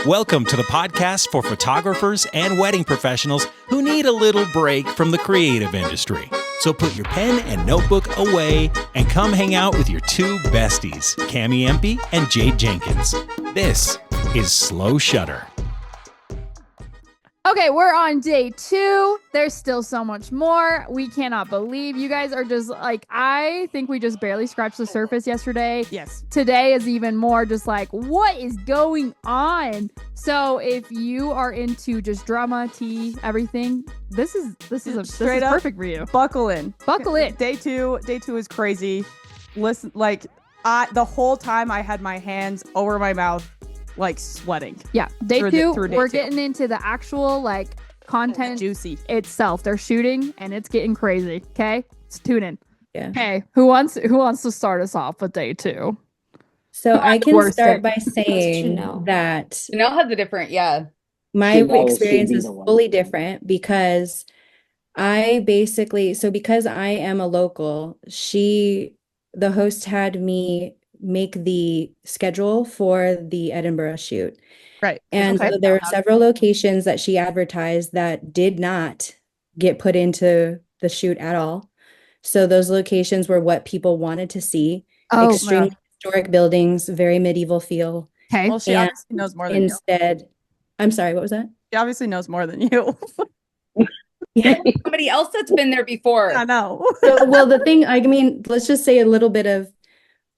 Welcome to the podcast for photographers and wedding professionals who need a little break from the creative industry. So put your pen and notebook away and come hang out with your two besties, Cami Empey and Jade Jenkins. This is Slow Shutter. Okay, we're on day 2. There's still so much more. We cannot believe you guys are just like, I think we just barely scratched the surface yesterday. Yes. Today is even more just like, what is going on? So if you are into just drama, tea, everything, this is perfect for you. Buckle in. Buckle in. Day two is crazy. Listen, like the whole time I had my hands over my mouth, like sweating. Yeah. Day Through two, day we're two. getting into the actual like content Juicy. itself. They're shooting and it's getting crazy. Okay. Let's tune in. Yeah. Okay. Who wants to start us off with day 2? So I can Worst start day. by saying that Janelle had the different, my Janelle experience should be is the one. fully different because because I am a local, the host had me make the schedule for the Edinburgh shoot. Right. And Okay. so there were several locations that she advertised that did not get put into the shoot at all. So those locations were what people wanted to see. Oh, Extremely historic buildings, very medieval feel. okay. Well, she And obviously knows more than you. Instead, I'm sorry, what was that? She obviously knows more than you. somebody else that's been there before. I know. So, well, let's just say a little bit of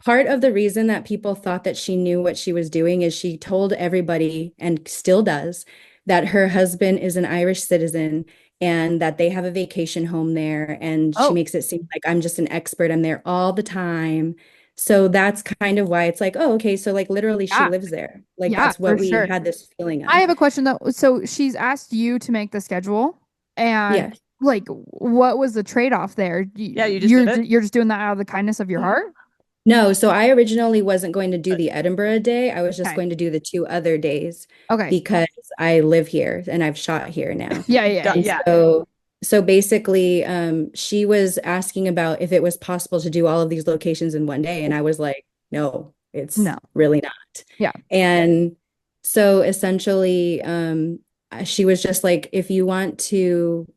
part of the reason that people thought that she knew what she was doing is she told everybody, and still does, that her husband is an Irish citizen and that they have a vacation home there. And Oh. she makes it seem like I'm just an expert. I'm there all the time. So that's kind of why it's like, oh, okay. So like literally she Yeah. lives there. Like Yeah, that's what for we sure. had this feeling of. I have a question though. So she's asked you to make the schedule, and Yes. like, what was the trade-off there? Yeah, you just did it? You're just doing that out of the kindness of your heart. No, so I originally wasn't going to do the Edinburgh day. I was just Okay. going to do the 2 other days Okay. because I live here and I've shot here now. Yeah. Got- And Yeah. so basically, she was asking about if it was possible to do all of these locations in one day. And I was like, no, it's No. really not. Yeah. And so essentially, she was just like, if you want to,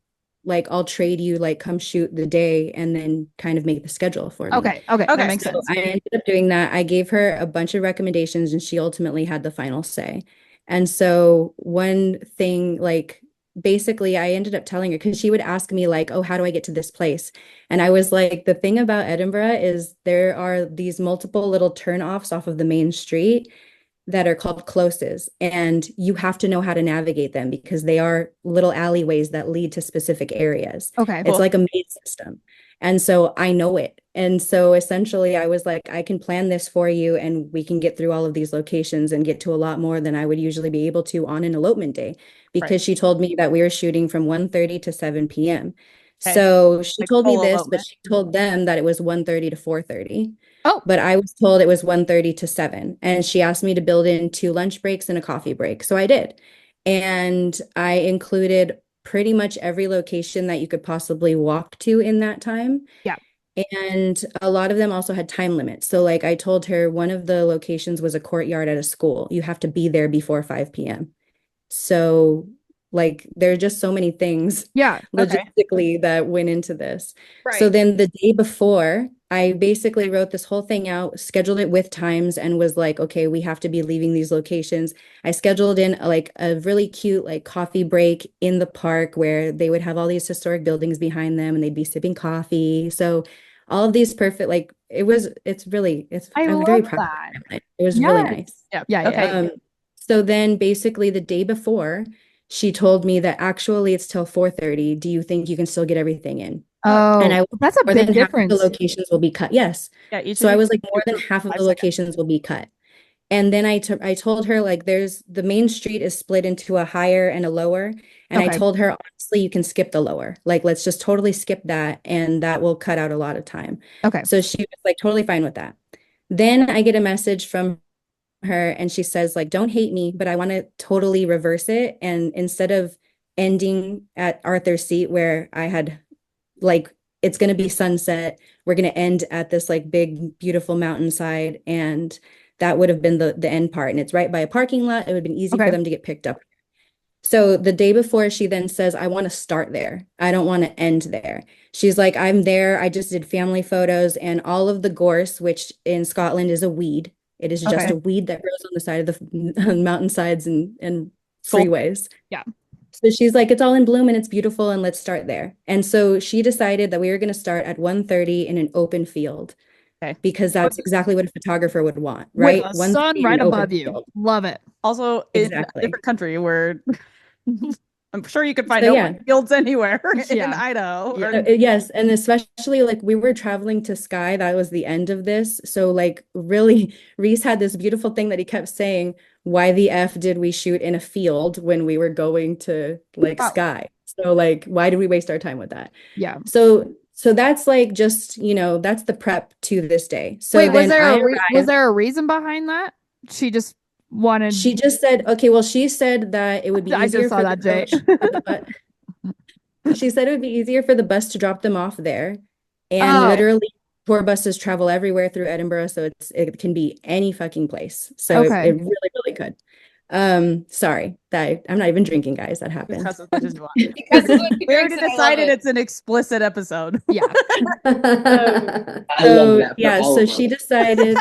like, I'll trade you, like, come shoot the day and then kind of make the schedule for me. Okay. Okay, That makes so sense. I ended up doing that. I gave her a bunch of recommendations and she ultimately had the final say. And so one thing, like, basically I ended up telling her, because she would ask me like, oh, how do I get to this place? And I was like, the thing about Edinburgh is there are these multiple little turnoffs off of the main street that are called closes, and you have to know how to navigate them because they are little alleyways that lead to specific areas. Okay. It's like a maze system. And so I know it. And so essentially I was like, I can plan this for you and we can get through all of these locations and get to a lot more than I would usually be able to on an elopement day, because Right. she told me that we were shooting from 1:30 to 7 p.m. Okay. So she Like told me full this, but elopement. she told them that it was 1:30 to 4:30. Oh. But I was told it was 1:30 to 7. And she asked me to build in 2 lunch breaks and a coffee break. So I did. And I included pretty much every location that you could possibly walk to in that time. Yeah. And a lot of them also had time limits. So like I told her one of the locations was a courtyard at a school. You have to be there before 5 p.m. So like there are just so many things Yeah. Okay. logistically that went into this. Right. So then the day before, I basically wrote this whole thing out, scheduled it with times, and was like, okay, we have to be leaving these locations. I scheduled in like a really cute like coffee break in the park where they would have all these historic buildings behind them and they'd be sipping coffee. So all of these perfect, like I'm very love proud of that. it. It was really Yes. nice. Yeah. Okay. So then basically the day before, she told me that actually it's till 4:30. Do you think you can still get everything in? Oh, And that's a more big than half of difference. the locations will be cut. Yes. Yeah. Each So of I you was like, can more than do half of 5 the seconds. locations will be cut. And then I told her like the main street is split into a higher and a lower. And I Okay. told her, honestly, you can skip the lower. Like, let's just totally skip that. And that will cut out a lot of time. Okay. So she was like totally fine with that. Then I get a message from her and she says like, don't hate me, but I want to totally reverse it. And instead of ending at Arthur's Seat where I had like, it's going to be sunset, we're going to end at this like big, beautiful mountainside. And that would have been the end part. And it's right by a parking lot. It would have been easy Okay. for them to get picked up. So the day before, she then says, I want to start there. I don't want to end there. She's like, I'm there. I just did family photos, and all of the gorse, which in Scotland is a weed. It is just Okay. a weed that grows on the side of the mountainsides and Cool. freeways. Yeah. So she's like, it's all in bloom and it's beautiful, and let's start there. And so she decided that we were going to start at 1:30 in an open field. Okay. Because that's exactly what a photographer would want, With right? the 1:30 sun in right an open above you. field. Love it. Also, Exactly. in a different country where I'm sure you could find So, open fields anywhere in Yeah. Idaho. Yeah. or- Yes, and especially like we were traveling to Skye, that was the end of this. So like really, Reese had this beautiful thing that he kept saying, why the F did we shoot in a field when we were going to like Wow. Skye? So like, why did we waste our time with that? Yeah. So that's like just, that's the prep to this day. So Wait, was then there I was arrived. there a reason behind that? She just wanted. She just said, okay, well, she said that it would be I just easier saw for that, the Jay. she said it would be easier for the bus to drop them off there. And Oh. literally tour buses travel everywhere through Edinburgh, so it can be any fucking place. So Okay. it really, really could. Sorry, that I'm not even drinking, guys. That happens. Discuss as much as you want. Because of what We you already drinks, and I love decided it. it's an explicit episode. Yeah. I love So that for yeah, all so of she us. decided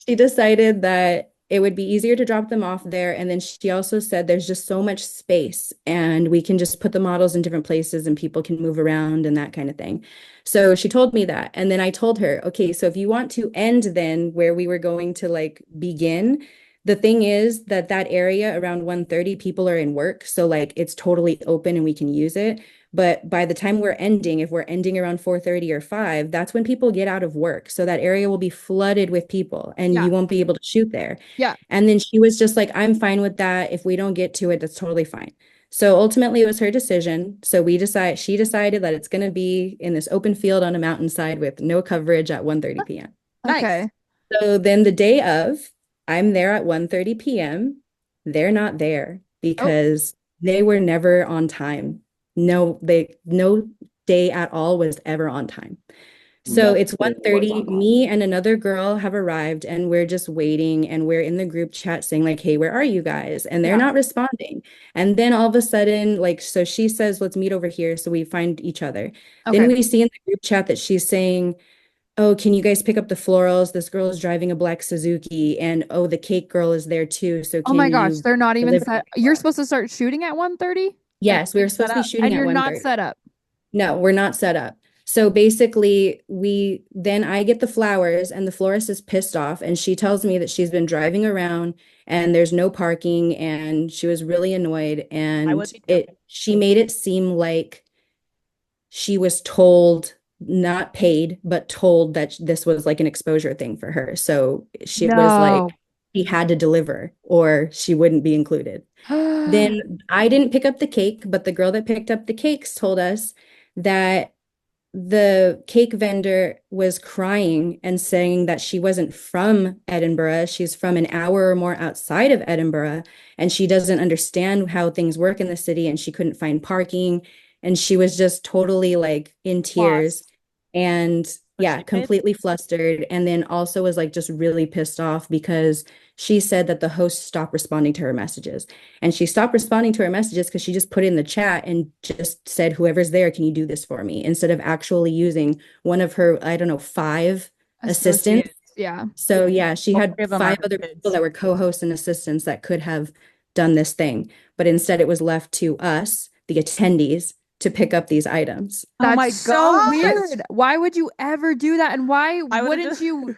she decided that it would be easier to drop them off there. And then she also said there's just so much space and we can just put the models in different places and people can move around and that kind of thing. So she told me that. And then I told her, okay, so if you want to end then where we were going to like begin, the thing is that area around 1:30 people are in work. So like it's totally open and we can use it. But by the time we're ending, if we're ending around 4:30 or 5, that's when people get out of work. So that area will be flooded with people and Yeah. you won't be able to shoot there. Yeah. And then she was just like, I'm fine with that. If we don't get to it, that's totally fine. So ultimately it was her decision. So she decided that it's going to be in this open field on a mountainside with no coverage at 1:30 p.m. Nice. Okay. So then the day of, I'm there at 1:30 p.m. They're not there because they were never on time. No day at all was ever on time. So it's 1:30. Me and another girl have arrived and we're just waiting and we're in the group chat saying like, hey, where are you guys? And they're not responding. And then all of a sudden, like, so she says, let's meet over here. So we find each other. Okay. Then we see in the group chat that she's saying, oh, can you guys pick up the florals? This girl is driving a black Suzuki, and oh, the cake girl is there too. So Oh my can gosh, you they're not even deliver set. the You're flowers?" supposed to start shooting at 1:30? Yes, we were supposed to be up. shooting And at you're not 1:30. set up. No, we're not set up. So basically, I get the flowers and the florist is pissed off and she tells me that she's been driving around and there's no parking and she was really annoyed and would be too. she made it seem like she was told, not paid, but told that this was like an exposure thing for her. So it was like she had to deliver or she wouldn't be included. Then I didn't pick up the cake, but the girl that picked up the cakes told us that the cake vendor was crying and saying that she wasn't from Edinburgh. She's from an hour or more outside of Edinburgh, and she doesn't understand how things work in the city, and she couldn't find parking, and she was just totally like in tears. And yeah, completely flustered. And then also was like just really pissed off because she said that the host stopped responding to her messages. And she stopped responding to her messages because she just put in the chat and just said, whoever's there, can you do this for me? Instead of actually using one of her, I don't know, 5 assistants. Yeah. So yeah, she All had 3 of them 5 are other kids. people that were co-hosts and assistants that could have done this thing. But instead it was left to us, the attendees, to pick up these items. That's Oh my so gosh. weird. Why would you ever do that? And why I would've wouldn't just- you,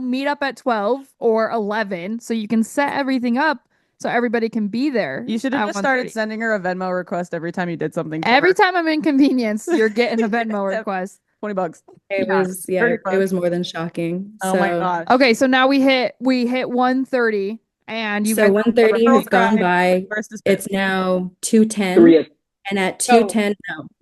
meet up at 12 or 11 so you can set everything up so everybody can be there? You should have at just started 1:30? sending her a Venmo request every time you did something. for Every her. time I'm inconvenienced, you're getting a Venmo request. $20. It Yeah, was, yeah, 30 it was more than shocking. Oh my So- gosh. Okay, so now we hit 1:30 and you So guys 1:30 Girl has gone cried. by. First is It's now 2:10. 3 And at 2:10,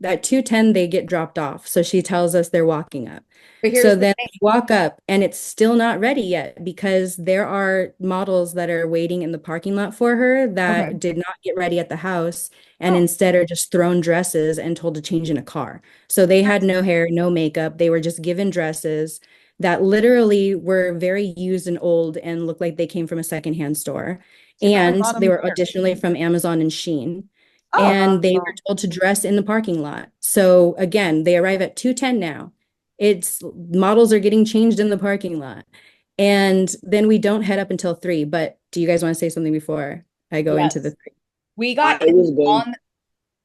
at 2:10, they get dropped off. So she tells us they're walking up. But here's So the then thing. we walk up and it's still not ready yet because there are models that are waiting in the parking lot for her that Okay. did not get ready at the house and instead are just thrown dresses and told to change in a car. So they had no hair, no makeup. They were just given dresses. that literally were very used and old and looked like they came from a secondhand store. So you probably And bought they 'em were there. additionally from Amazon and Shein. Oh, And they were awesome. told to dress in the parking lot. So again, they arrive at 2:10 now. It's models are getting changed in the parking lot. And then we don't head up until 3. But do you guys want to say something before I go into the Yes. 3? We got I was going. on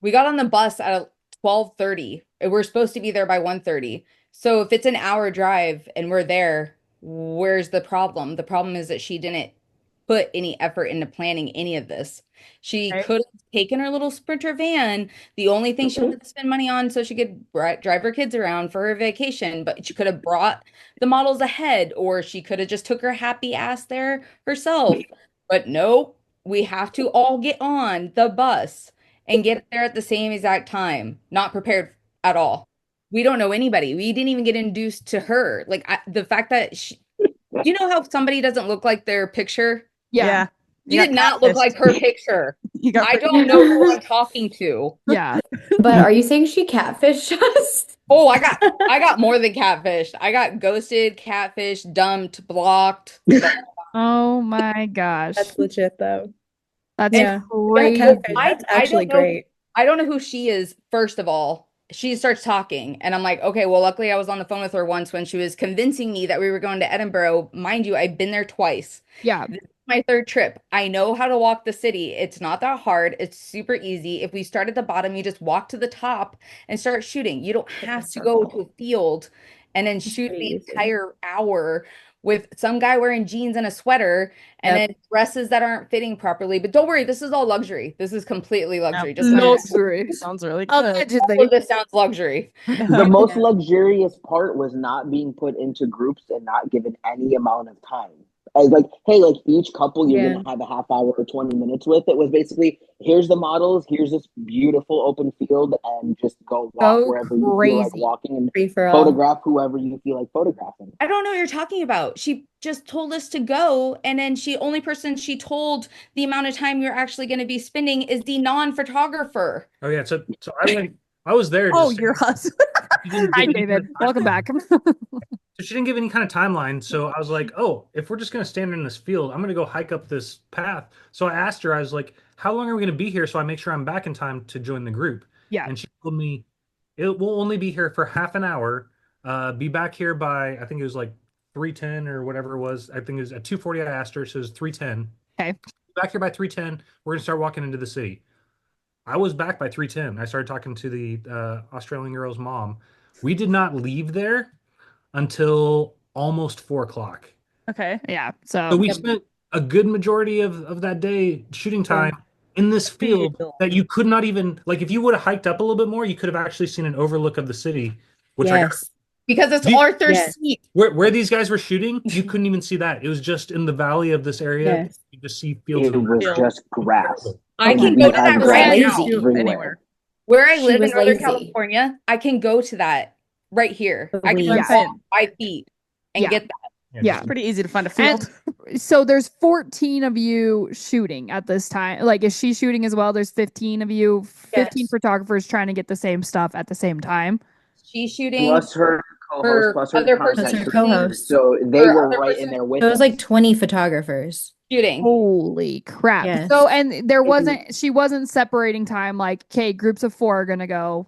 we got on the bus at 12:30. We're supposed to be there by 1:30. So if it's an hour drive and we're there, where's the problem? The problem is that she didn't put any effort into planning any of this. She Okay. could have taken her little Sprinter van. The only thing she wanted to spend money on so she could drive her kids around for her vacation, but she could have brought the models ahead, or she could have just took her happy ass there herself. But no, we have to all get on the bus and get there at the same exact time, not prepared at all. We don't know anybody. We didn't even get introduced to her. Like the fact that you know how somebody doesn't look like their picture? Yeah. She You did got not look catfished. like her picture. You got I don't know who I'm talking to. Yeah. But are you saying she catfished us? Oh, I got more than catfished. I got ghosted, catfished, dumped, blocked. Oh my gosh. That's legit though. That's Yeah. crazy. Yeah, catfish. That's I actually don't know. great. I don't know who she is, first of all. She starts talking, and I'm like, okay, well, luckily I was on the phone with her once when she was convincing me that we were going to Edinburgh. Mind you, I've been there twice. Yeah. This is my third trip. I know how to walk the city. It's not that hard. It's super easy. If we start at the bottom, you just walk to the top and start shooting. You don't have to go to a field and then shoot pretty the easy. entire hour with some guy wearing jeans and a sweater and Yep. then dresses that aren't fitting properly. But don't worry, this is all luxury. This is completely luxury. Just No like story. Sounds really good. all Allegedly. of this sounds luxury. The most Yeah. luxurious part was not being put into groups and not given any amount of time. As like, hey, like each couple you're Yeah. gonna have a half hour or 20 minutes with. It was basically here's the models, here's this beautiful open field, and just go walk Go wherever you feel like crazy. walking and Free for all. photograph whoever you feel like photographing. I don't know what you're talking about. She just told us to go, and then only person she told the amount of time you're actually going to be spending is the non-photographer. Oh yeah, so I was there. Oh, just your saying, husband. she didn't Hi, give any David. kind of Welcome back. So she didn't give any kind of timeline. So I was like, oh, if we're just gonna stand in this field, I'm gonna go hike up this path. So I asked her, I was like, how long are we gonna be here so I make sure I'm back in time to join the group? Yeah. And she told me it will only be here for half an hour. Be back here by I think it was like 3:10 or whatever it was. I think it was at 2:40. I asked her, so it was 3:10. Okay. Back here by 3:10. We're gonna start walking into the city. I was back by 3:10. I started talking to the Australian girl's mom. We did not leave there until almost 4 o'clock. Okay. Yeah. So So we spent a good majority of that day shooting time in this field that you could not even, like, if you would have hiked up a little bit more, you could have actually seen an overlook of the city, which Yes. Because it's The- Arthur's Yes. seat. where these guys were shooting, you couldn't even see that. It was just in the valley of this area. Yes. You just see fields It of was Field. just grass. I And can we go to had that grass right now. lazy. everywhere. Anywhere. Where I She live in was Northern lazy. California, I can go to that right here. I can Please. walk 5 feet and Yeah. get that. Yeah. just- Pretty easy to find a field. so there's 14 of you shooting at this time. Like, is she shooting as well? There's 15 of you, 15 Yes. photographers trying to get the same stuff at the same time. She's shooting. Plus her co-host, her plus her other contact person Plus her person. co-host. So they Her were other right person- in there with So it was us. like 20 photographers. shooting. Holy crap. Yes. So, and there wasn't, she wasn't separating time like, okay, groups of 4 are going to go.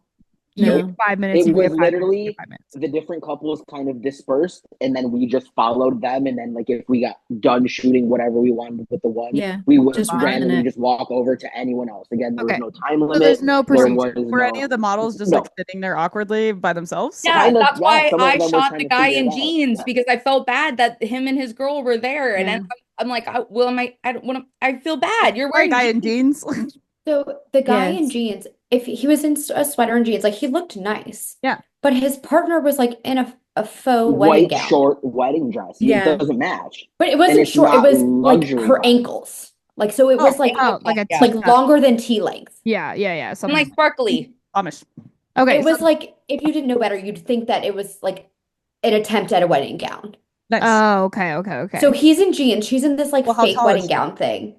You No. get 5 minutes. It you get was 5 minutes, you literally get 5 minutes. the different couples kind of dispersed, and then we just followed them. And then, like, if we got done shooting whatever we wanted with the one, Yeah, we would just randomly ran it. just walk over to anyone else. Again, there Okay. was no time So limit. there's no There procedure. was Were no, any of the models just no. like sitting there awkwardly by themselves? Yeah, Kind of, that's yeah, why some of I them were shot trying the to guy figure in it out. jeans Yeah. because I felt bad that him and his girl were there, and Yeah. then I'm like, I don't want to. I feel bad. You're Or a wearing guy in jeans. jeans. Oh, So the guy in Yes. jeans, if he was in a sweater and jeans, like he looked nice. Yeah. But his partner was like in a faux wedding White gown. short wedding dress. Yeah. It doesn't match. But it And wasn't it's short. It not was like luxury her gown. ankles. Like so it was like Oh, like a Yeah. like teacup. longer than T length. Yeah. I'm Something. like sparkly. Amish. Okay. It was like if you didn't know better, you'd think that it was like an attempt at a wedding gown. Nice. Oh, okay. So he's in jeans, she's in this like Well, how fake tall is wedding she? gown thing.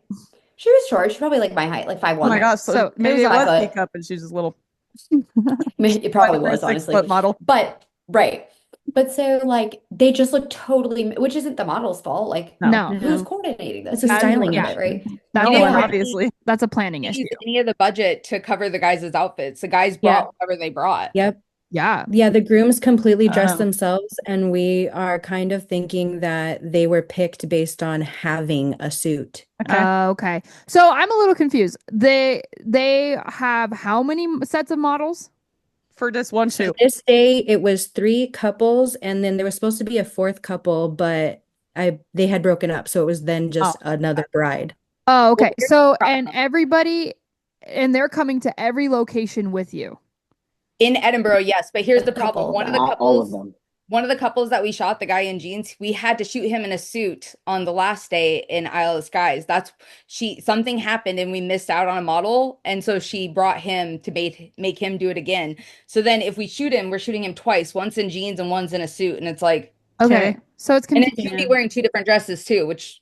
She was short. She's probably like my height, like 5'1". Oh my gosh. So, So maybe it it was was 5 foot. teacup and she's just little. I mean, it probably was 6 honestly. foot model. But right. But so like they just look totally, which isn't the model's fault. Like No. who's No. coordinating this? It's a Who's styling doing issue. it, right? That's No You a one, didn't plan- obviously. that's a planning use issue. any of the budget to cover the guys' outfits. The guys Yeah. brought whatever they brought. Yep. Yeah. Yeah, the grooms completely dressed Um, themselves, and we are kind of thinking that they were picked based on having a suit. Okay. Okay. So I'm a little confused. They have how many sets of models? For this one So shoot. this day it was 3 couples, and then there was supposed to be a fourth couple, but they had broken up, so it was then just another bride. Oh, okay. Well, here's So the and everybody and they're coming to every location with you. In Edinburgh, yes, but here's A the problem. couple. Not all of them. One of the couples that we shot, the guy in jeans, we had to shoot him in a suit on the last day in Isle of Skies. Something happened and we missed out on a model, and so she brought him to make him do it again. So then if we shoot him, we're shooting him twice, once in jeans and once in a suit, and it's like, Okay. So it's and then confusing. she'd be wearing two different dresses too, which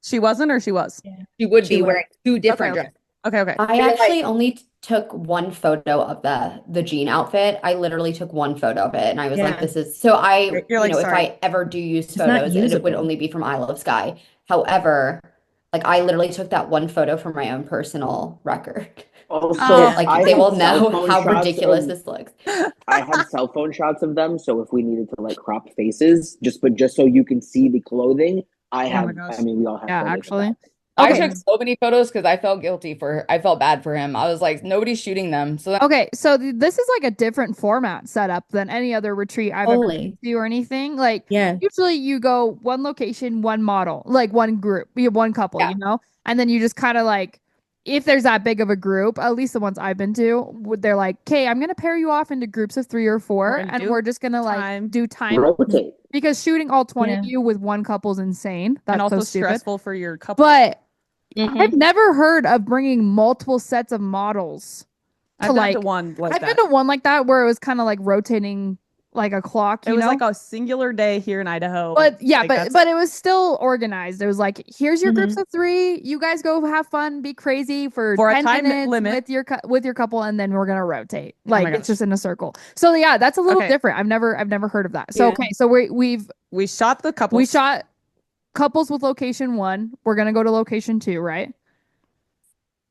She wasn't or she was? she would She be was. wearing two different Okay. dresses. Okay. I You're actually like- only took one photo of the jean outfit. I literally took one photo of it, and I was like, Yeah. "This is." So I, You're like, if sorry. I ever do use It's not photos, it would usable. only be from Isle of Skye. However, like I literally took that one photo for my own personal record. Also, Oh. Like I they had will cell know phone how shots ridiculous of- this looks. I had cell phone shots of them, so if we needed to like crop faces, just so you can see the clothing, I Oh have. my gosh. I mean, we all have. Yeah, photos of actually. that. I Okay. took so many photos because I felt guilty I felt bad for him. I was like, nobody's shooting them. So then Okay, so this is like a different format setup than any other retreat I've ever been Totally. to or anything. Like Yeah. usually you go one location, one model, like one group, you have one couple, Yeah. you know? And then you just kind of like if there's that big of a group, at least the ones I've been to, they're like, "Okay, I'm going to pair you off into groups of 3 or 4 gonna and do we're just going to like time. do time Rotate. because shooting all 20 Yeah. of you with one couple is insane. That's And also so stupid. stressful for your couple. But Mhm. I've never heard of bringing multiple sets of models to I've like been to one like I've that. been to one like that where it was kind of like rotating like a clock, It you was know? like a singular day here in Idaho. But yeah, Like, but that's- but it was still organized. It was like, here's your groups Mhm. of 3. You guys go have fun, be crazy for For a 10 time minutes limit. with your couple, and then we're gonna rotate. Oh my Like it's gosh. just in a circle. So yeah, that's a little Okay. different. I've never heard of that. So Yeah. okay, so we shot the couple. we shot couples with location 1. We're gonna go to location 2, right?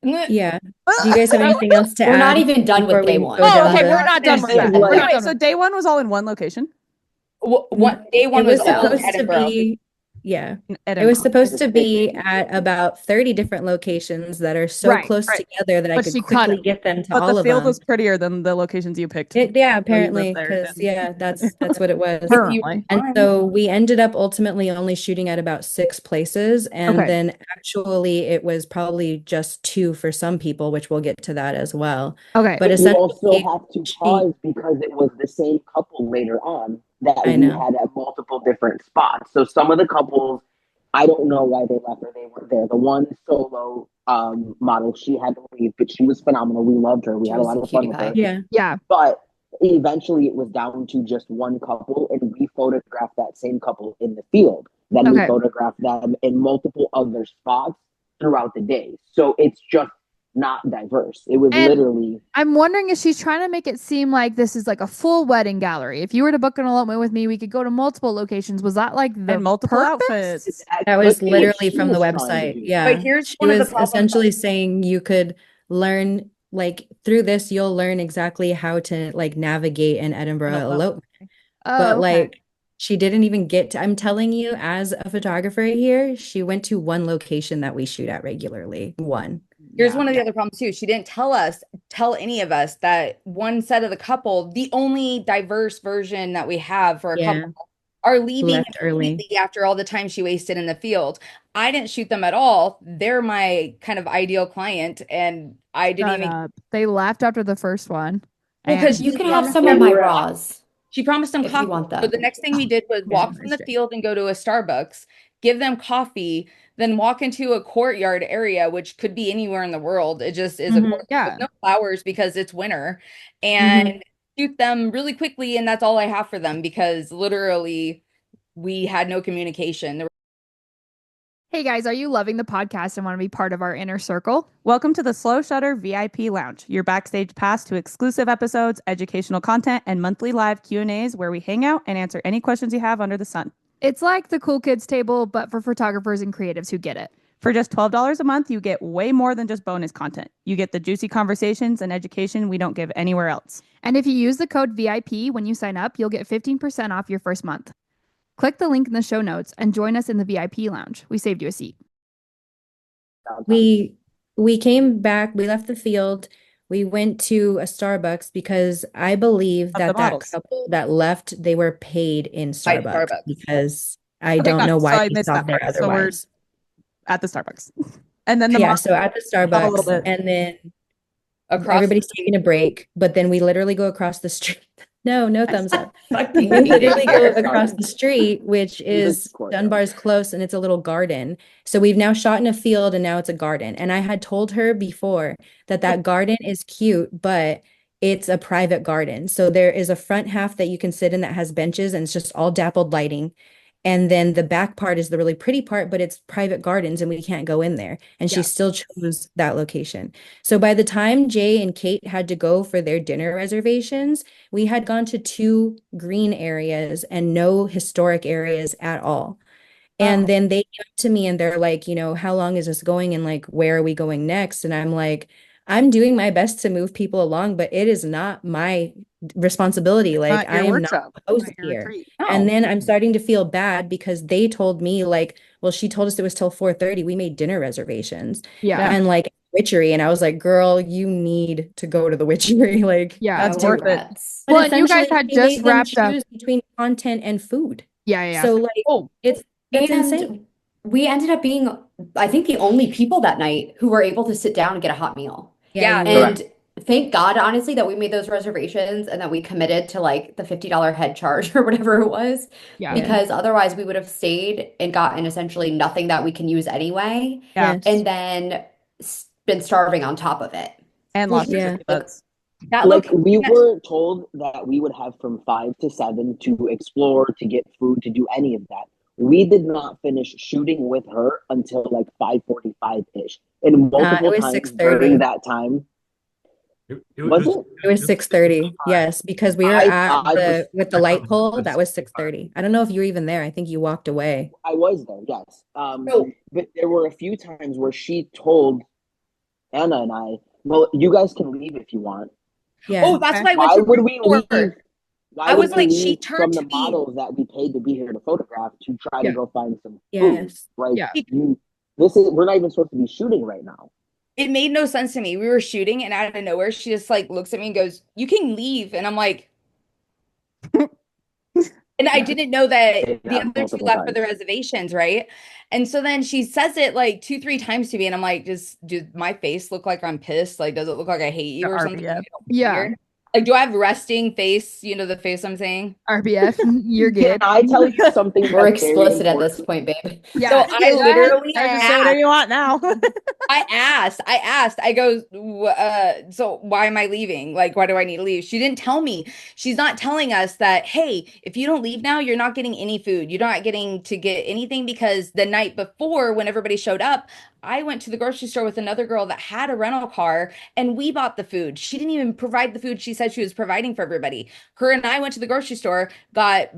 Yeah. Do you guys have anything else to We're add not even done before with day we one. go Oh, down okay, the- we're not done with that. Wait, We're not Wait, done so with day one was all in one location? Day one It was was all in supposed to Edinburgh. be, yeah. It Edinburgh. was supposed to be at about 30 different locations that are so Right, close right. together that I But could she cut quickly it. get them to But all the of field them. was prettier than the locations you picked. Yeah, lived apparently, there, because then. yeah, that's what it was. Currently. And so we ended up ultimately only shooting at about 6 places, and Okay. then actually it was probably just 2 for some people, which we'll get to that as well. Okay. But You also essentially, have to pause because it was the same couple later on that I we know. had at multiple different spots. So some of the couples, I don't know why they left or they weren't there. The one solo model, she had to leave, but she was phenomenal. We loved her. We She had a was lot a of fun cutie with pie. her. yeah, Yeah. But eventually it was down to just one couple, and we photographed that same couple in the field. Then we Okay. photographed them in multiple other spots throughout the day. So it's just not diverse. It was And- literally I'm wondering if she's trying to make it seem like this is like a full wedding gallery. If you were to book an elopement with me, we could go to multiple locations. Was that like the And multiple purpose? outfits. that was could be what literally she from the was trying to website. do. Yeah. But here's She one of the was problems. essentially saying you could learn, like through this, you'll learn exactly how to like navigate an Edinburgh Elope. elopement. Oh, But okay. like she didn't even get to, I'm telling you, as a photographer here, she went to one location that we shoot at regularly. One. Here's Yeah. one of the other problems too. She didn't tell any of us that one set of the couple, the only diverse version that we have for a Yeah. couple, are leaving Left early. immediately after all the time she wasted in the field. I didn't shoot them at all. They're my kind of ideal client, and I didn't Shut even. up. They left after the first one. Well, because And- You can have some of my raws. She promised them If you coffee. want So them. the next thing we did was Yeah, walk that's from the great. field and go to a Starbucks, give them coffee, then walk into a courtyard area, which could be anywhere in the world. It just is a Mhm. courtyard Yeah. with no flowers because it's winter, and shoot them really quickly. And that's all I have for them because literally we had no communication. There Hey guys, are you loving the podcast and want to be part of our inner circle? Welcome to the Slow Shutter VIP Lounge, your backstage pass to exclusive episodes, educational content, and monthly live Q&As where we hang out and answer any questions you have under the sun. It's like the cool kids table, but for photographers and creatives who get it. For just $12 a month, you get way more than just bonus content. You get the juicy conversations and education we don't give anywhere else. And if you use the code VIP when you sign up, you'll get 15% off your first month. Click the link in the show notes and join us in the VIP lounge. We saved you a seat. We came back, we left the field, we went to a Starbucks because I believe Of the that models. couple that left, they were paid in By Starbucks Starbucks. because I Okay, don't got know it. So why I they missed stopped that there part. So we're otherwise. at the Starbucks. And then the Yeah, models so at the have a little Starbucks, bit. and then Across everybody's taking a break, but then we literally go across the street. No thumbs up. We Fucking literally go here. across the street, which is courtyard. Dunbar's close, and it's a little garden. So we've now shot in a field, and now it's a garden. And I had told her before that garden is cute, but it's a private garden. So there is a front half that you can sit in that has benches, and it's just all dappled lighting. And then the back part is the really pretty part, but it's private gardens and we can't go in there. And she Yeah. still chose that location. So by the time Jay and Kate had to go for their dinner reservations, we had gone to 2 green areas and no historic areas at all. And then they came up to me and they're like, how long is this going? And like, where are we going next? And I'm like, I'm doing my best to move people along, but it is not my responsibility. Like, Not your I am workshop, not host not your here. retreat. And No. then I'm starting to feel bad because they told me like, well, she told us it was till 4:30. We made dinner reservations Yeah. and like witchery. And I was like, girl, you need to go to the witchery. Like, Yeah. That's No worth it. regrets. but Well, and you guys essentially, had she just made them wrapped up. choose between content and food. Yeah. So like, Oh, it's insane. And we ended up being, I think, the only people that night who were able to sit down and get a hot meal. Yeah, you were. And thank God, honestly, that we made those reservations and that we committed to like the $50 head charge or whatever it was. Yeah. Yeah. Because otherwise we would have stayed and gotten essentially nothing that we can use anyway. Yeah. Yes. And then been starving on top of it. And Well, lost your yeah. 50 bucks. that Like look. we were told that we would have from 5 to 7 to explore, to get food, to do any of that. We did not finish shooting with her until like 5:45 ish, and multiple it was times 6:30. during that time. Was it? It was 6:30. Yes, because we were at I with the light pole. That was 6:30. I don't know if you were even there. I think you walked away. was there, yes. So But there were a few times where she told Anna and I, "Well, you guys can leave if you want." Yeah. oh, that's why I went Why to would we the leave? store. Why I would was we like, she leave turned from to the me. models that we paid to be here to photograph to try Yeah. to go find some food? Yes. Like, Yeah. we're not even supposed to be shooting right now. It made no sense to me. We were shooting, and out of nowhere, she just like looks at me and goes, "You can leave." And I'm like, and I didn't know that the Yeah, other two multiple left for the times. reservations, right? And so then she says it like 2, 3 times to me, and I'm like, does my face look like I'm pissed? Like, does it look like I hate you The or something? RBF. Yeah. Weird? Like, do I have resting face? You know, the face I'm saying? RBF, you're Can good. I tell you something? We're that's very explicit at this important? point, babe. Yeah. So I literally I just say whatever you want now. I asked, I go, so why am I leaving? Like, why do I need to leave? She didn't tell me. She's not telling us that, hey, if you don't leave now, you're not getting any food. You're not getting to get anything because the night before, when everybody showed up, I went to the grocery store with another girl that had a rental car and we bought the food. She didn't even provide the food she said she was providing for everybody. Her and I went to the grocery store, got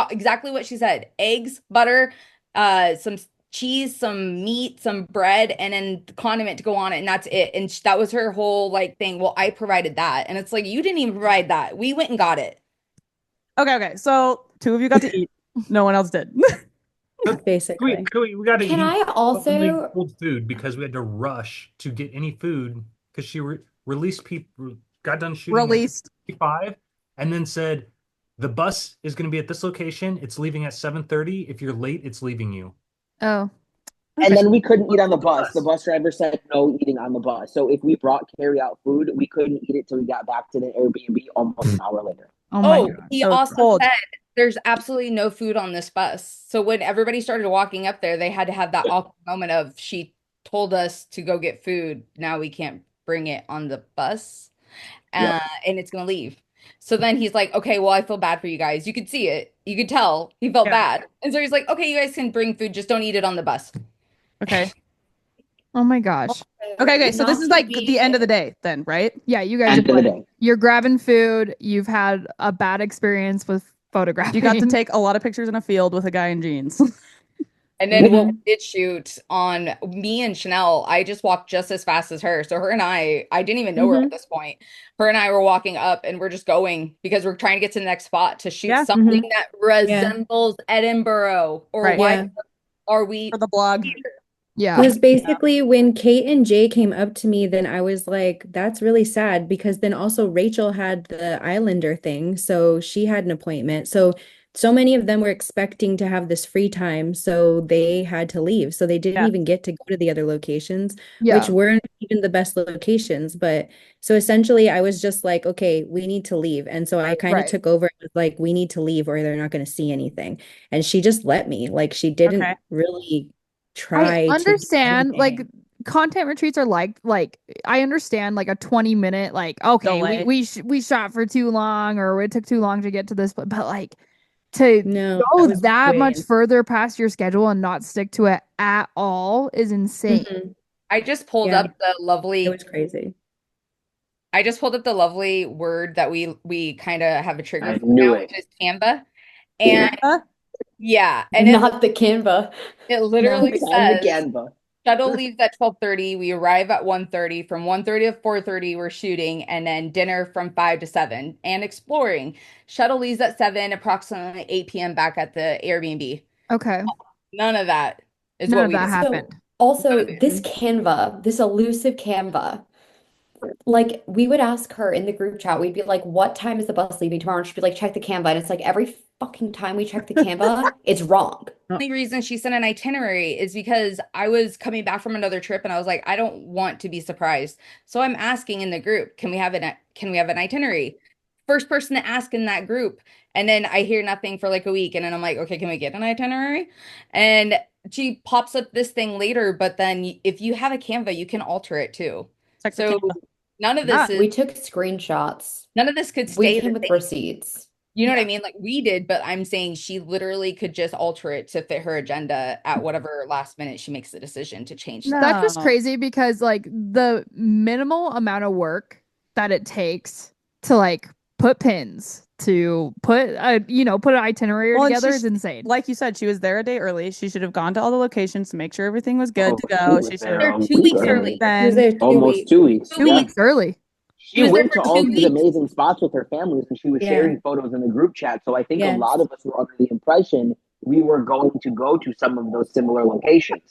exactly what she said: eggs, butter, some cheese, some meat, some bread, and then condiment to go on it, and that's it. And that was her whole like thing. Well, I provided that, and it's like, you didn't even provide that. We went and got it. Okay. So 2 of you got to eat. No one else did. Basically. We got to Can I also cold food because we had to rush to get any food because she released people, got done shooting at Released. 5 and then said the bus is going to be at this location. It's leaving at 7:30. If you're late, it's leaving you. Oh. And then we couldn't eat on the bus. The bus driver said no eating on the bus. So if we brought carry-out food, we couldn't eat it till we got back to the Airbnb almost an hour later. Oh my Oh, God. he So also cold. said there's absolutely no food on this bus. So when everybody started walking up there, they had to have that awkward moment of, she told us to go get food. Now we can't bring it on the bus, Yep. and it's going to leave. So then he's like, okay, well, I feel bad for you guys. You could see it. You could tell he felt Yeah. bad. And so he's like, okay, you guys can bring food. Just don't eat it on the bus. Okay. Oh my gosh. Okay. So this Not is to like be- the end of the day then, right? Yeah, you guys End of the day. you're grabbing food. You've had a bad experience with photographing. You got to take a lot of pictures in a field with a guy in jeans. And then what we did shoot on me and Chanel, I just walked just as fast as her. So her and I didn't even know her at this point. Her and I were walking up and we're just going because we're trying to get to the next spot to shoot Yeah. something that resembles Edinburgh. Or Right. why Yeah. are we For the blog. Yeah. Because basically, when Kate and Jay came up to me, then I was like, that's really sad because then also Rachel had the Islander thing. So she had an appointment. So many of them were expecting to have this free time. So they had to leave. So they didn't Yeah. even get to go to the other locations, Yeah. which weren't even the best locations. But so essentially, I was just like, okay, we need to leave. And so I kind of Right. took over. It was like, we need to leave or they're not going to see anything. And she just let me. Like, she didn't Okay. really I try to do understand like anything. content retreats are like I understand like a 20-minute like okay Delay. we shot for too long or it took too long to get to this but like to No, go was that way much in- further past your schedule and not stick to it at all is insane. Mhm. I just pulled Yeah. up the lovely It was crazy. I just pulled up the lovely word that we kind of have a trigger I for knew now, it. which is Canva. And Canva? yeah, and Not the Canva. it literally Sign the says Canva. shuttle leaves at 12:30. We arrive at 1:30. From 1:30 to 4:30, we're shooting, and then dinner from 5 to 7 and exploring. Shuttle leaves at 7, approximately 8 p.m. back at the Airbnb. Okay. None of that is None what of we that did. happened. Also, this Canva, this elusive Canva, like we would ask her in the group chat, we'd be like, what time is the bus leaving tomorrow? And she'd be like, check the Canva. And it's like every fucking time we check the Canva, it's wrong. The only reason she sent an itinerary is because I was coming back from another trip and I was like, I don't want to be surprised. So I'm asking in the group, can we have an itinerary? First person to ask in that group. And then I hear nothing for like a week. And then I'm like, okay, can we get an itinerary? And she pops up this thing later, but then if you have a Canva, you can alter it too. Check the So Canva. none of Yeah, this We is took screenshots. none of this could We stay came the with same. receipts. You know what I mean? Like we did, but I'm saying she literally could just alter it to fit her agenda at whatever last minute she makes the decision to change No. that. That's just crazy because like the minimal amount of work that it takes to like put pins to put a put an itinerary Well, and together she is insane. Like you said, she was there a day early. She should have gone to all the locations to make sure everything was good Oh, to she go. was She should there They're have a 2 week weeks early. early. She was been. there 2 Almost weeks. 2 weeks. 2 Yeah. weeks. Early. She was there went for to all 2 these weeks. amazing spots with her family, so she was Yeah. sharing photos in the group chat. So I think a Yes. lot of us were under the impression we were going to go to some of those similar locations.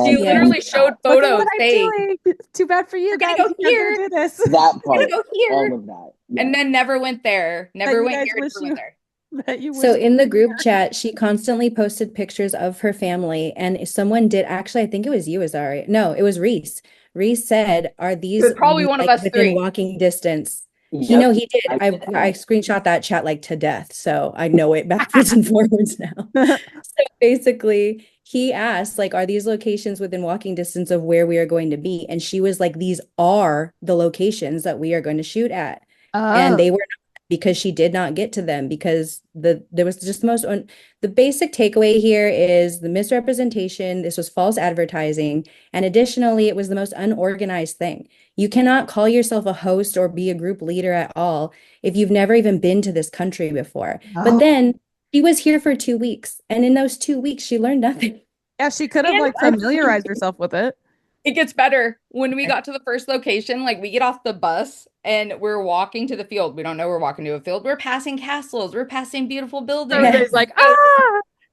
She And Yeah. literally we did showed not. Look at photos what I'm saying, doing. Too bad for you We're guys. gonna go You guys here. gonna do this. That we're gonna part, go here. all of that. And Yes. then never went there. That Never you went guys here, wish never you went there. that you So wish in the you group were chat, she constantly posted pictures of her family, and someone did actually, I think it was you, Azari. No, it was Reese. Reese said, "Are It these was probably one of like us within three. walking distance?" Yep. No, he did. I I did I that. screenshot that chat like to death, so I know it backwards and forwards now. So basically, he asked, like, are these locations within walking distance of where we are going to be? And she was like, these are the locations that we are going to shoot at. And Oh. they were not, because she did not get to them because there was just the basic takeaway here is the misrepresentation. This was false advertising. And additionally, it was the most unorganized thing. You cannot call yourself a host or be a group leader at all if you've never even been to this country before. Oh. But then she was here for 2 weeks, and in those 2 weeks, she learned nothing. Yeah, she could have And like familiarized herself with it. it gets better. When we got to the first location, like we get off the bus and we're walking to the field. We don't know we're walking to a field. We're passing castles. We're passing beautiful buildings. Everybody's like,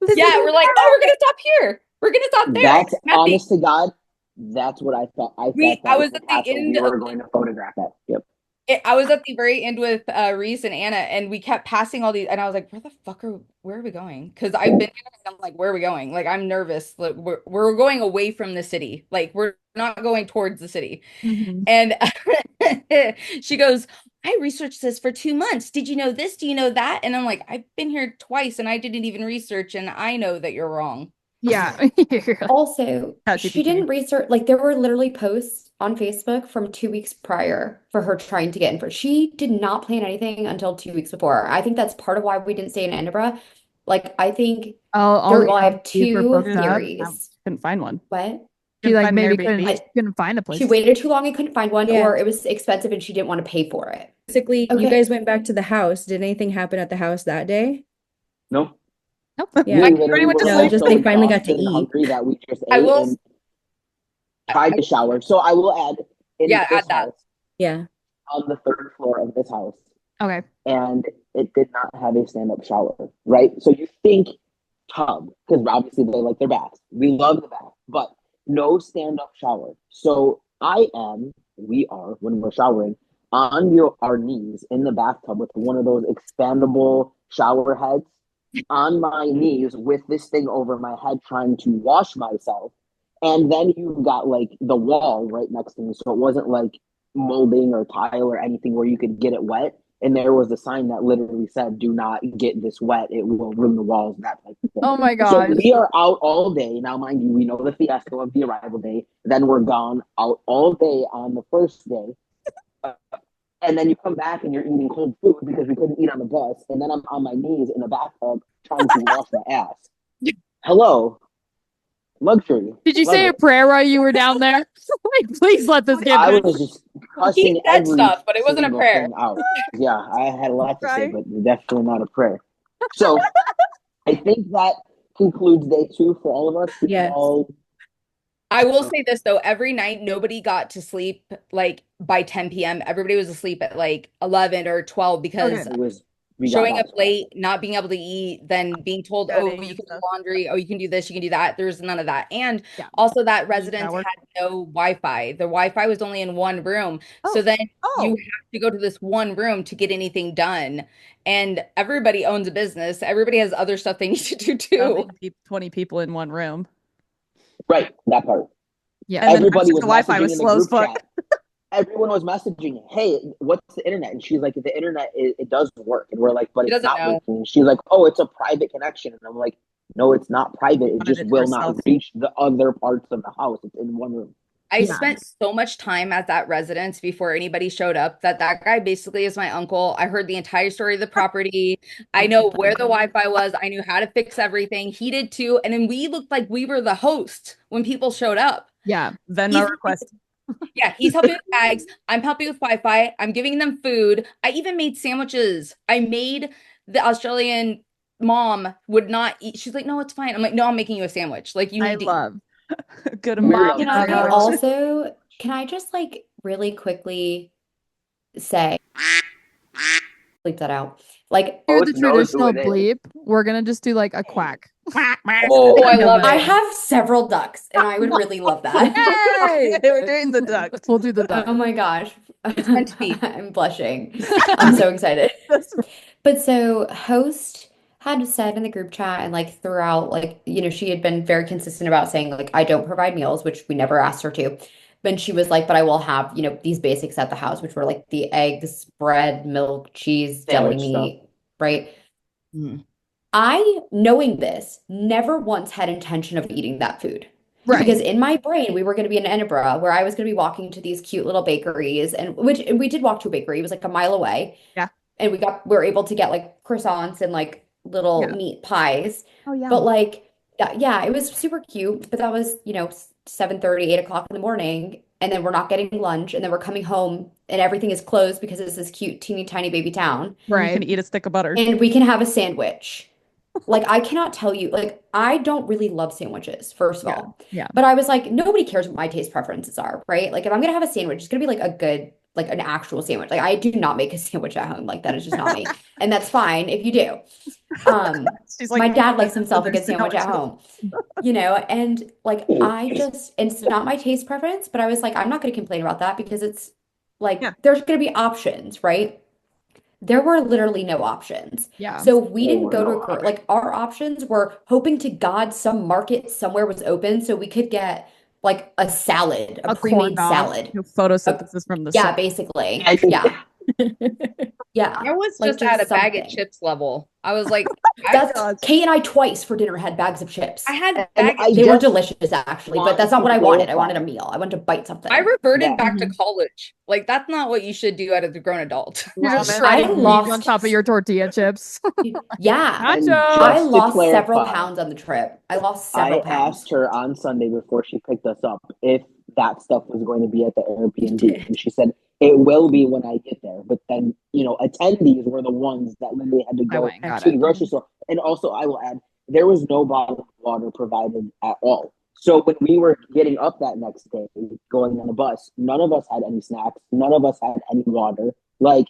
this Yeah, is we're like, oh, we're gonna stop here. We're gonna stop there. That's Nothing. honest to God. That's what I thought. I thought I that was was at the the castle end we were of going to photograph at. Yep. I was at the very end with Reese and Anna, and we kept passing all these, and I was like, where are we going? Because I've been here, and I'm like, where are we going? Like, I'm nervous. Like, we're going away from the city. Like, we're not going towards the city. Mhm. And she goes, I researched this for 2 months. Did you know this? Do you know that? And I'm like, I've been here twice, and I didn't even research, and I know that you're wrong. Yeah. Also, ChatGPT. she didn't research, like, there were literally posts on Facebook from 2 weeks prior for her trying to get in for. She did not plan anything until 2 weeks before. I think that's part of why we didn't stay in Edinburgh. Like, I think All there, the well, I have Airbnbs were two booked up. theories. Couldn't find one. What? She like find an maybe Airbnb. couldn't find a place. She waited too long and couldn't find one, Yeah. or it was expensive and she didn't want to pay for it. Basically, you Okay. guys went back to the house. Did anything happen at the house that day? No. Nope. Yeah. We literally went to were No, sleep. just so they finally got to exhausted and eat. hungry that we just I ate will- and tried to shower. So I will add in Yeah, this add that. house, Yeah. on the third floor of this house, Okay. and it did not have a stand-up shower, right? So you think tub, because obviously they like their baths. We love the bath, but no stand-up shower. So we are, when we're showering, on our knees in the bathtub with one of those expandable shower heads, on my knees with this thing over my head trying to wash myself. And then you've got like the wall right next to me. So it wasn't like molding or tile or anything where you could get it wet. And there was a sign that literally said, "Do not get this wet. It will ruin the walls." That type of thing. Oh my So gosh. we are out all day. Now, mind you, we know the fiasco of the arrival day. Then we're gone out all day on the first day. And then you come back and you're eating cold food because we couldn't eat on the bus. And then I'm on my knees in the bathtub trying to wash my ass. Hello. Luxury. Did you Love say a it. prayer while you were down there? Like, please let this get I good. was just cussing He said every stuff, but it wasn't a single prayer. thing out. Yeah, I had a lot to say, Right. but definitely not a prayer. So I think that concludes day 2 for all of us. We Yes. all I will say this though, every night nobody got to sleep like by 10 p.m. Everybody was asleep at like 11 or 12 because Okay. it was we got showing up vibes. late, not being able to eat, then being told, Studying oh, and you can do stuff. laundry, oh, you can do this, you can do that. There's none of that. And Yeah. also that residence shower. had no Wi-Fi. The Wi-Fi was only in one room. So Oh. then Oh. you have to go to this one room to get anything done. And everybody owns a business. Everybody has other stuff they need to do too. Probably keep 20 people in one room. Right, that part. Yeah. And then Everybody was the Wi-Fi messaging was in the slow as group fuck. chat. Everyone was messaging, "Hey, what's the internet?" And she's like, "The internet, it does work." And we're like, "But She it's doesn't not know. working." And she's like, "Oh, it's a private connection." And I'm like, "No, it's not private. It Wanted just it to will not herself. reach the other parts of the house. It's in one room." I Yeah. spent so much time at that residence before anybody showed up that guy basically is my uncle. I heard the entire story of the property. I know where the Wi-Fi was. I knew how to fix everything. He did too. And then we looked like we were the host when people showed up. Yeah. Venmo He's- request. Yeah, he's helping with bags. I'm helping with Wi-Fi. I'm giving them food. I even made sandwiches. I made the Australian mom would not eat. She's like, "No, it's fine." I'm like, "No, I'm making you a sandwich. Like you I need to eat." love. Good Mom, American. Can I gosh. also, can I just like really quickly say, bleep that out. Like, Do the Both knows who traditional it is. bleep. We're gonna just do like a quack. Oh, I love I it. have several ducks and I would really love that. Hey! We're doing the ducks. We'll do the duck. Oh my gosh. meant to be. I'm blushing. I'm so excited. But so host had said in the group chat and like throughout, like, you know, she had been very consistent about saying like, I don't provide meals, which we never asked her to. But she was like, but I will have, you know, these basics at the house, which were like the eggs, bread, milk, cheese, deli Sandwich stuff. meat, right? Mhm. I, knowing this, never once had intention of eating that food. Right. Because in my brain, we were going to be in Edinburgh, where I was going to be walking to these cute little bakeries, and we did walk to a bakery. It was like a mile away. Yeah. And we were able to get like croissants and like little Yeah. meat pies. Oh yeah. But like, yeah, it was super cute. But that was, you know, 7:30, 8 o'clock in the morning, and then we're not getting lunch, and then we're coming home, and everything is closed because it's this cute, teeny tiny baby town, You can Right. eat a stick of butter. and we can have a sandwich. Like, I cannot tell you, like, I don't really love sandwiches, first of Yeah. all. Yeah. But I was like, nobody cares what my taste preferences are, right? Like, if I'm gonna have a sandwich, it's gonna be like a good, like an actual sandwich. Like, I do not make a sandwich at home. Like, that is just not me. And that's fine if you do. She's My dad likes himself a other good sandwich at sandwiches. home, you know, and like and it's not my taste preference, but I was like, I'm not gonna complain about that because it's like Yeah. there's gonna be options, right? There were literally no options. Yeah. So we didn't go no to like our options were hoping to God some market somewhere was open so we could get like a salad, a A corn pre-made dog. salad. Photosynthesis from the Yeah, sun. basically. I think Yeah. Yeah. I was Like, just at a bag of something. chips level. I was like, That's Kate and I twice for dinner had bags of chips. I had And bag I of They were just delicious, actually, but want that's not to what I wanted. I wanted a clarify. meal. I wanted to bite something. I reverted Yeah. back to college. Like, that's not what you should do as a grown adult. You're just Ramen. shredding I meat lost- on top of your tortilla chips. Yeah. And Nachos. I just to lost several clarify, pounds on the trip. I lost I several pounds. asked her on Sunday before she picked us up if that stuff was going to be at the Airbnb. did. And she said, it will be when I get there. But then, attendees were the ones that literally had to I go went and got to the it. grocery store. And also, I will add, there was no bottled water provided at all. So when we were getting up that next day, going on the bus, none of us had any snacks. None of us had any water. Like,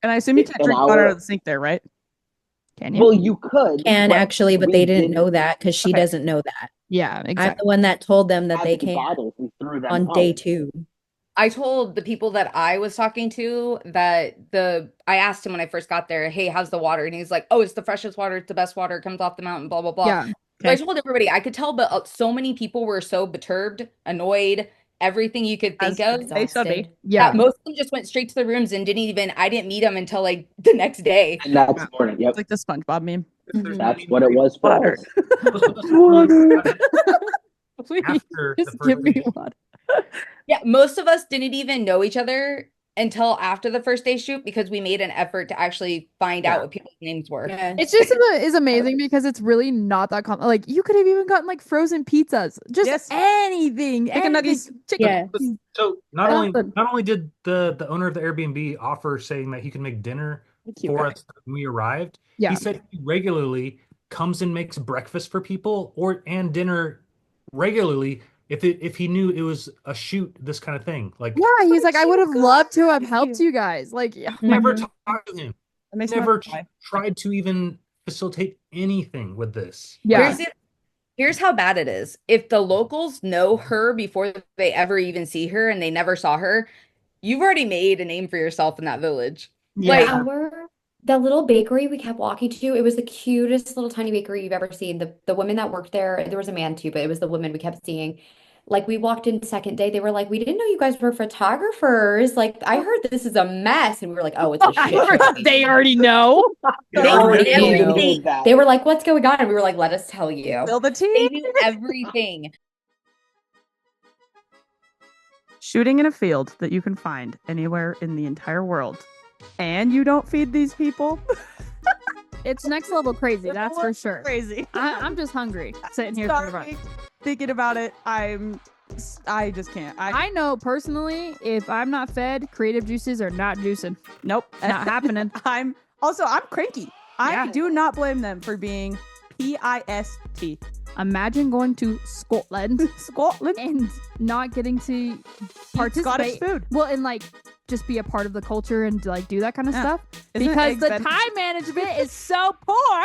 And I assume you It's can't an drink water hour- out of the sink there, right? Can you? well, you could. And actually, but we they didn't know that because she Okay. doesn't know that. Yeah, I'm exactly. the one that told them that have they the came bottles. We threw them on out. day 2. I told the people that I was talking to that I asked him when I first got there, hey, how's the water? And he's like, oh, it's the freshest water. It's the best water. It comes off the mountain, blah, blah, blah. Yeah. So I Okay. told everybody I could tell, but so many people were so perturbed, annoyed, everything you could think As of. they should be. Exhausted. Yeah. That most of them just went straight to the rooms and I didn't meet them until like the next day. And next morning, yep. It's like the SpongeBob meme. If there's That's any what it was for Water. us. most of us knew Please, after the just first give me day. water. Yeah, most of us didn't even know each other until after the first day shoot because we made an effort to actually find out what people's names were. Yeah. It's just is amazing because it's really not that common. Like you could have even gotten like frozen pizzas, just Yes. anything, Chicken nuggets. chicken. Yeah. So not Something. only did the owner of the Airbnb offer saying that he could make dinner Cute for guy. us when we arrived, Yeah. he said he regularly comes and makes breakfast for people and dinner regularly if he knew it was a shoot, this kind of thing. Like Yeah, he's like, I would have cute loved to have guy. helped you guys. Like, yeah. never Mhm. talked to him. That makes me Never want to cry. tried to even facilitate anything with this. Yeah. Here's how bad it is. If the locals know her before they ever even see her and they never saw her, you've already made a name for yourself in that village. Like, That little bakery we kept walking to, it was the cutest little tiny bakery you've ever seen. The women that worked there, there was a man too, but it was the women we kept seeing. Like we walked in second day, they were like, we didn't know you guys were photographers. Like I heard this is a mess. And we were like, oh, it's a shit show. They already know. they already knew knew. everything. They were like, what's going on? And we were like, let us tell you. Spill the They tea. knew everything. Shooting in a field that you can find anywhere in the entire world, and you don't feed these people. It's next level crazy, that's for sure. Crazy. I'm just hungry sitting here thinking about it. Thinking about it, I just can't. I know personally, if I'm not fed, creative juices are not juicing. Nope, Not happening. I'm cranky. I Yeah. do not blame them for being pissed. Imagine going to Scotland Scotland and not getting to Scottish participate. food. Well, and like just be a part of the culture and like do that kind of Yeah. stuff. Isn't Because eggs the better? time management is so poor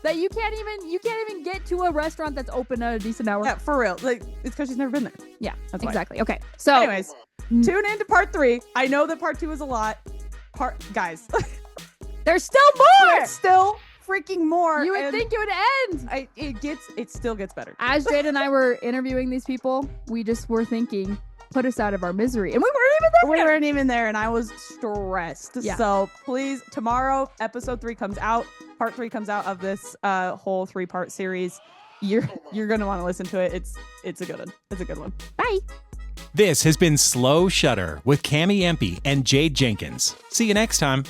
that you can't even get to a restaurant that's open at a decent hour. Yeah, for real. Like it's because she's never been there. Yeah, That's why. exactly. Okay, so Anyways, tune in to part 3. I know that part 2 is a lot. Guys, there's still more. there's still freaking more. You would and think it would end. it still gets better. As Jade and I were interviewing these people, we just were thinking, put us out of our misery. And we weren't even there. We weren't even there, and I was stressed. Yeah. So please, tomorrow, episode 3 comes out. Part 3 comes out of this whole 3-part series. You're gonna want to listen to it. It's a good one. It's a good one. Bye. This has been Slow Shutter with Cami Empey and Jade Jenkins. See you next time.